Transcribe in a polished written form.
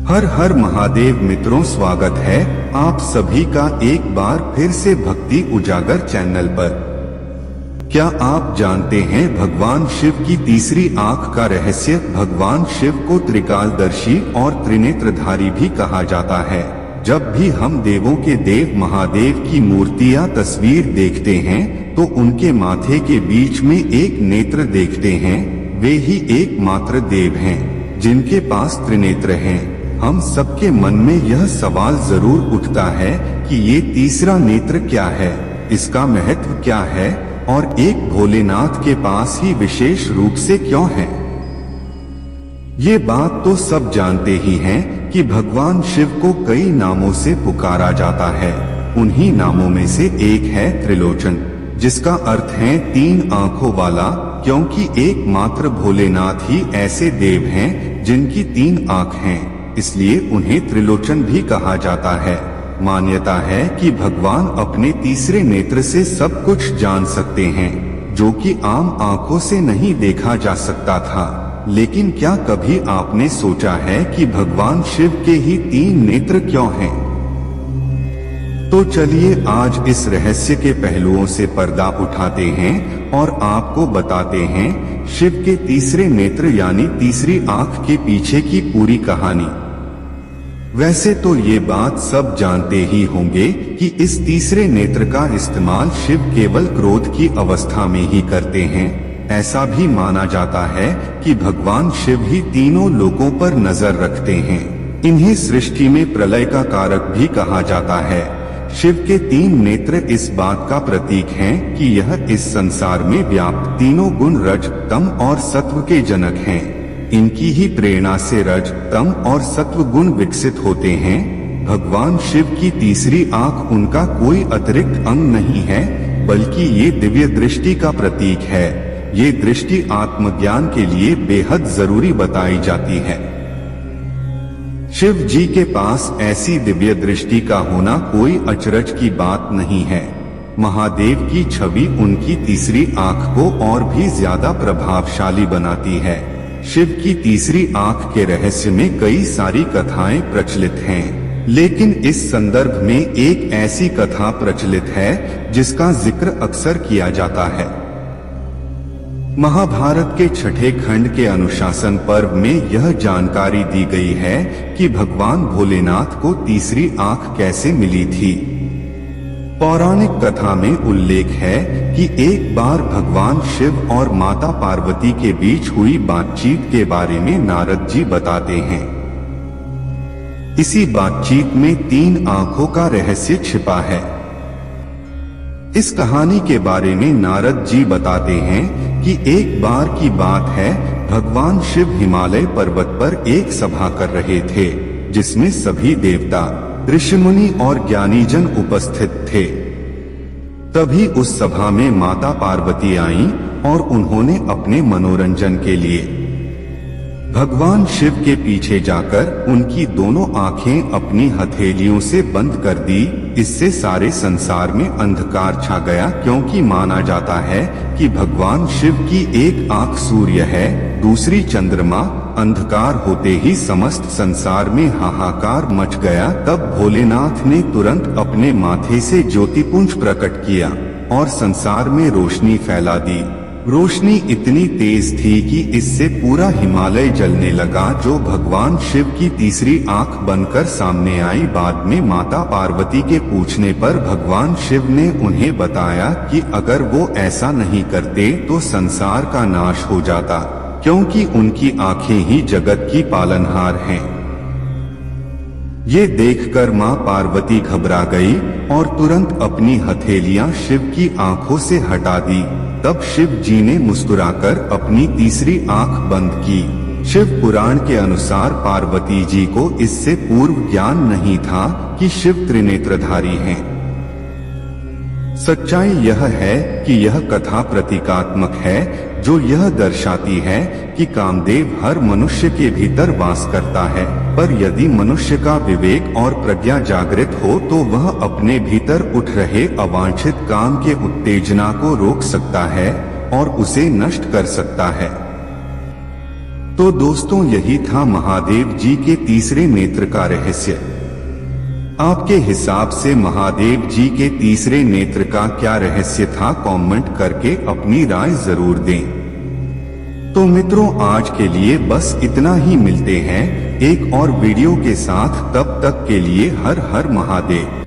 हर हर महादेव मित्रों, स्वागत है आप सभी का एक बार फिर से भक्ति उजागर चैनल पर। क्या आप जानते हैं भगवान शिव की तीसरी आंख का रहस्य? भगवान शिव को त्रिकालदर्शी और त्रिनेत्रधारी भी कहा जाता है। जब भी हम देवों के देव महादेव की मूर्ति या तस्वीर देखते हैं तो उनके माथे के बीच में एक नेत्र देखते हैं। वे ही एकमात्र देव हैं जिनके पास त्रिनेत्र हैं। हम सबके मन में यह सवाल जरूर उठता है कि ये तीसरा नेत्र क्या है, इसका महत्व क्या है और एक भोलेनाथ के पास ही विशेष रूप से क्यों है। ये बात तो सब जानते ही हैं कि भगवान शिव को कई नामों से पुकारा जाता है। उन्हीं नामों में से एक है त्रिलोचन, जिसका अर्थ है तीन आंखों वाला, क्योंकि एकमात्र भोलेनाथ ही ऐसे देव हैं जिनकी तीन आंख हैं, इसलिए उन्हें त्रिलोचन भी कहा जाता है। मान्यता है कि भगवान अपने तीसरे नेत्र से सब कुछ जान सकते हैं, जो कि आम आंखों से नहीं देखा जा सकता था। लेकिन क्या कभी आपने सोचा है कि भगवान शिव के ही तीन नेत्र क्यों हैं? तो चलिए आज इस रहस्य के पहलुओं से पर्दा उठाते हैं और आपको बताते हैं शिव के तीसरे नेत्र यानी तीसरी आंख के पीछे की पूरी कहानी। वैसे तो ये बात सब जानते ही होंगे कि इस तीसरे नेत्र का इस्तेमाल शिव केवल क्रोध की अवस्था में ही करते हैं। ऐसा भी माना जाता है कि भगवान शिव ही तीनों लोकों पर नजर रखते हैं। इन्हें सृष्टि में प्रलय का कारक भी कहा जाता है। शिव के तीन नेत्र इस बात का प्रतीक हैं कि यह इस संसार में व्याप्त तीनों गुण रज, तम और सत्व के जनक हैं। इनकी ही प्रेरणा से रज, तम और सत्व गुण विकसित होते हैं। भगवान शिव की तीसरी आंख उनका कोई अतिरिक्त अंग नहीं है, बल्कि ये दिव्य दृष्टि का प्रतीक है। ये दृष्टि आत्मज्ञान के लिए बेहद जरूरी बताई जाती है। शिव जी के पास ऐसी दिव्य दृष्टि का होना कोई अचरज की बात नहीं है। महादेव की छवि उनकी तीसरी आंख को और भी ज्यादा प्रभावशाली बनाती है। शिव की तीसरी आंख के रहस्य में कई सारी कथाएं प्रचलित हैं, लेकिन इस संदर्भ में एक ऐसी कथा प्रचलित है जिसका जिक्र अक्सर किया जाता है। महाभारत के छठे खंड के अनुशासन पर्व में यह जानकारी दी गई है कि भगवान भोलेनाथ को तीसरी आंख कैसे मिली थी। पौराणिक कथा में उल्लेख है कि एक बार भगवान शिव और माता पार्वती के बीच हुई बातचीत के बारे में नारद जी बताते हैं। इसी बातचीत में तीन आंखों का रहस्य छिपा है। इस कहानी के बारे में नारद जी बताते हैं कि एक बार की बात है, भगवान शिव हिमालय पर्वत पर एक सभा कर रहे थे जिसमें सभी देवता, ऋषिमुनि और ज्ञानी जन उपस्थित थे। तभी उस सभा में माता पार्वती आईं और उन्होंने अपने मनोरंजन के लिए भगवान शिव के पीछे जाकर उनकी दोनों आंखें अपनी हथेलियों से बंद कर दी। इससे सारे संसार में अंधकार छा गया, क्योंकि माना जाता है कि भगवान शिव की एक आंख सूर्य है, दूसरी चंद्रमा। अंधकार होते ही समस्त संसार में हाहाकार मच गया। तब भोलेनाथ ने तुरंत अपने माथे से ज्योतिपुंज प्रकट किया और संसार में रोशनी फैला दी। रोशनी इतनी तेज थी कि इससे पूरा हिमालय जलने लगा, जो भगवान शिव की तीसरी आंख बनकर सामने आई। बाद में माता पार्वती के पूछने पर भगवान शिव ने उन्हें बताया कि अगर वो ऐसा नहीं करते तो संसार का नाश हो जाता, क्योंकि उनकी आंखें ही जगत की पालनहार हैं। ये देखकर मां पार्वती घबरा गई और तुरंत अपनी हथेलियां शिव की आंखों से हटा दी। तब शिव जी ने मुस्कुराकर अपनी तीसरी आंख बंद की। शिव पुराण के अनुसार पार्वती जी को इससे पूर्व ज्ञान नहीं था कि शिव त्रिनेत्रधारी हैं। सच्चाई यह है कि यह कथा प्रतीकात्मक है, जो यह दर्शाती है कि कामदेव हर मनुष्य के भीतर वास करता है, पर यदि मनुष्य का विवेक और प्रज्ञा जागृत हो तो वह अपने भीतर उठ रहे अवांछित काम के उत्तेजना को रोक सकता है और उसे नष्ट कर सकता है। तो दोस्तों यही था महादेव जी के तीसरे नेत्र का रहस्य। आपके हिसाब से महादेव जी के तीसरे नेत्र का क्या रहस्य था, कमेंट करके अपनी राय जरूर दें। तो मित्रों आज के लिए बस इतना ही, मिलते हैं एक और वीडियो के साथ, तब तक के लिए हर हर महादेव।